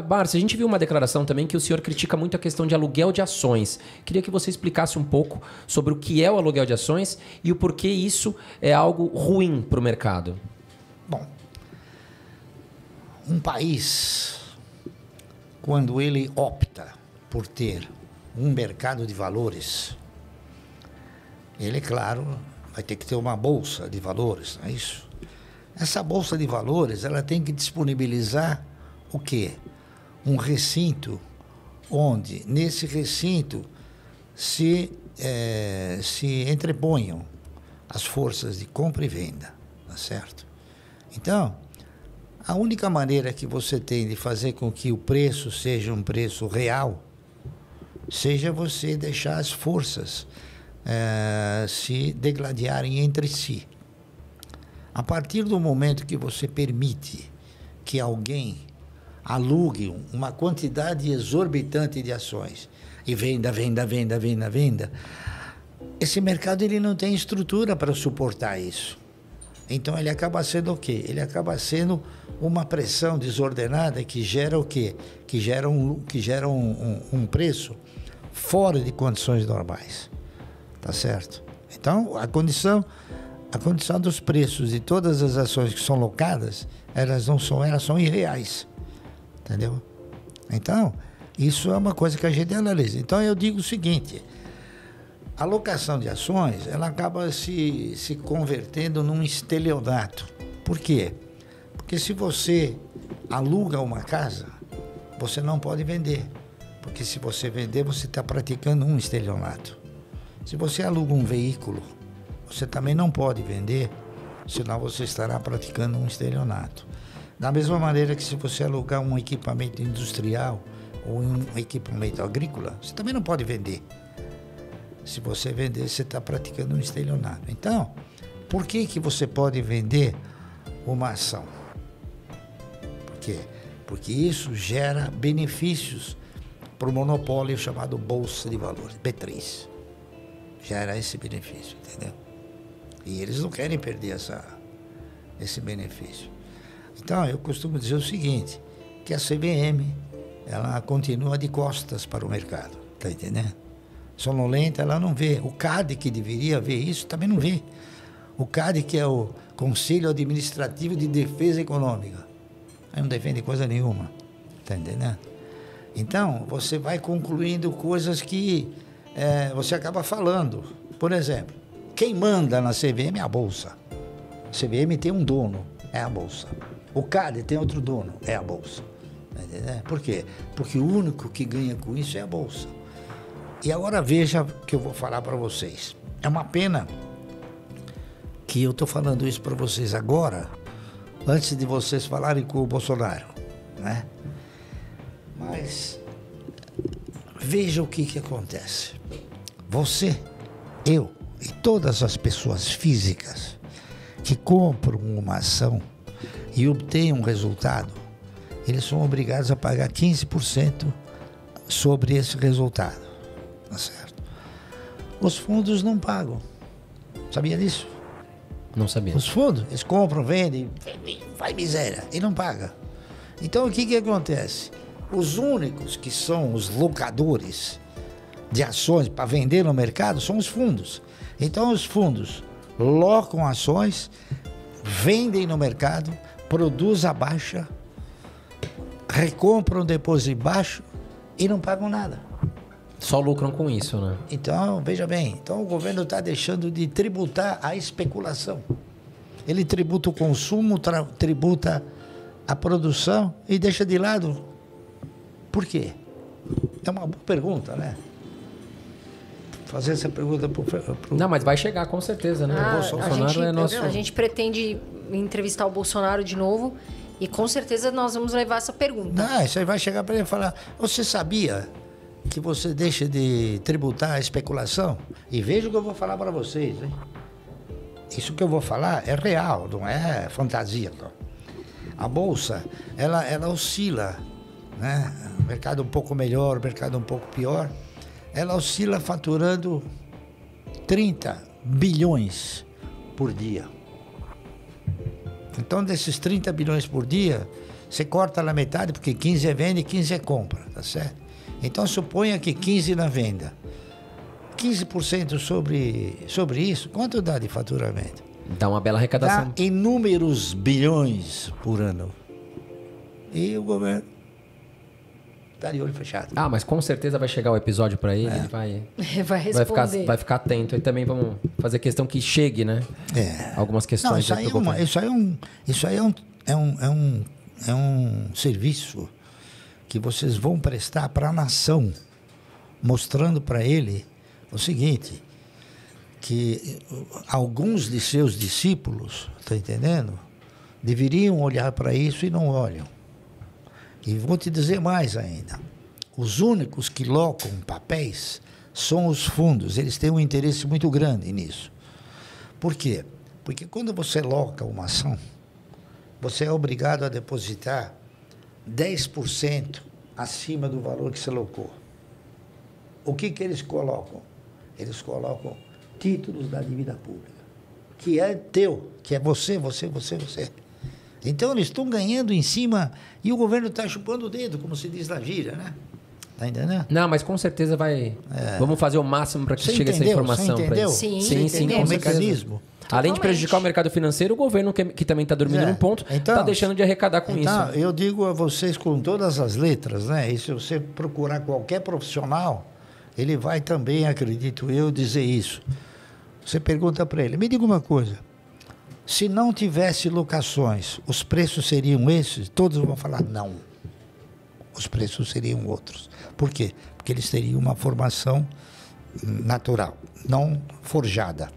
Márcio, a gente viu uma declaração também que o senhor critica muito a questão de aluguel de ações. Queria que você explicasse um pouco sobre o que é o aluguel de ações e o porquê isso é algo ruim para o mercado. Bom, um país, quando ele opta por ter um mercado de valores, ele, claro, vai ter que ter uma bolsa de valores, não é isso? Essa bolsa de valores, ela tem que disponibilizar o quê? Um recinto onde, nesse recinto, se entreponham as forças de compra e venda, tá certo? Então, a única maneira que você tem de fazer com que o preço seja um preço real, seja você deixar as forças se degladiarem entre si. A partir do momento que você permite que alguém alugue uma quantidade exorbitante de ações e venda, esse mercado ele não tem estrutura para suportar isso. Então ele acaba sendo o quê? Ele acaba sendo uma pressão desordenada que gera o quê? Que gera um preço fora de condições normais. Tá certo? Então a condição dos preços de todas as ações que são locadas, elas são irreais. Entendeu? Então, isso é uma coisa que a gente analisa. Então, eu digo o seguinte, a locação de ações, ela acaba se convertendo num estelionato. Por quê? Porque se você aluga uma casa, você não pode vender. Porque se você vender, você está praticando um estelionato. Se você aluga um veículo, você também não pode vender, senão você estará praticando um estelionato. Da mesma maneira que se você alugar um equipamento industrial ou um equipamento agrícola, você também não pode vender. Se você vender, você está praticando um estelionato. Então, por que você pode vender uma ação? Por quê? Porque isso gera benefícios para o monopólio chamado Bolsa de Valores, B3. Gera esse benefício, entendeu? E eles não querem perder esse benefício. Então, eu costumo dizer o seguinte, que a CVM, ela continua de costas para o mercado, tá entendendo? Sonolenta, ela não vê. O CAD, que deveria ver isso, também não vê. O CAD, que é o Conselho Administrativo de Defesa Econômica, aí não defende coisa nenhuma, tá entendendo? Então, você vai concluindo coisas que você acaba falando. Por exemplo, quem manda na CVM é a Bolsa. A CVM tem um dono, é a Bolsa. O CAD tem outro dono, é a Bolsa. Por quê? Porque o único que ganha com isso é a Bolsa. E agora veja o que eu vou falar para vocês. É uma pena que eu estou falando isso para vocês agora, antes de vocês falarem com o Bolsonaro, né? Mas veja o que acontece. Você, eu e todas as pessoas físicas que compram uma ação e obtêm um resultado, eles são obrigados a pagar 15% sobre esse resultado. Tá certo? Os fundos não pagam. Sabia disso? Não sabia. Os fundos, eles compram, vendem, vai miséria, e não paga. Então o que acontece? Os únicos que são os locadores de ações para vender no mercado são os fundos. Então os fundos locam ações, vendem no mercado, produzem a baixa, recompram depois de baixo e não pagam nada. Só lucram com isso, né? Então, veja bem, então o governo está deixando de tributar a especulação. Ele tributa o consumo, tributa a produção e deixa de lado. Por quê? É uma boa pergunta, né? Fazer essa pergunta pro... Não, mas vai chegar com certeza, né? O Bolsonaro é nosso... A gente pretende entrevistar o Bolsonaro de novo e com certeza nós vamos levar essa pergunta. Não, isso aí vai chegar para ele e falar, você sabia que você deixa de tributar a especulação? E veja o que eu vou falar para vocês, hein? Isso que eu vou falar é real, não é fantasia. Não. A Bolsa, ela oscila, né? Mercado um pouco melhor, mercado um pouco pior. Ela oscila faturando 30 bilhões por dia. Então, desses 30 bilhões por dia, Você corta na metade, porque 15 é venda e 15 é compra, tá certo? Então suponha que 15 na venda. 15% sobre isso, quanto dá de faturamento? Dá uma bela arrecadação. Dá inúmeros bilhões por ano. E o governo está de olho fechado. Ah, mas com certeza vai chegar o episódio para ele, ele Vai responder. vai ficar atento. E também vamos fazer questão que chegue, né? Algumas questões. Não, isso aí é um serviço que vocês vão prestar para a nação, mostrando para ele o seguinte, que alguns de seus discípulos, tá entendendo? Deveriam olhar para isso e não olham. E vou te dizer mais ainda. Os únicos que locam papéis são os fundos. Eles têm um interesse muito grande nisso. Por quê? Porque quando você loca uma ação, você é obrigado a depositar 10% acima do valor que você locou. O que eles colocam? Eles colocam títulos da dívida pública, que é teu, que é você. Então eles estão ganhando em cima e o governo está chupando o dedo, como se diz na gíria, né? Tá entendendo? Não, mas com certeza vai. Vamos fazer o máximo para que chegue essa informação para ele. Sim, o mecanismo. Além de prejudicar o mercado financeiro, o governo, que também está dormindo num ponto, está deixando de arrecadar com isso. Eu digo a vocês com todas as letras, né? E se você procurar qualquer profissional, ele vai também, acredito eu, dizer isso. Você pergunta para ele, me diga uma coisa, se não tivesse locações, os preços seriam esses? Todos vão falar não. Os preços seriam outros. Por quê? Porque eles teriam uma formação natural, não forjada.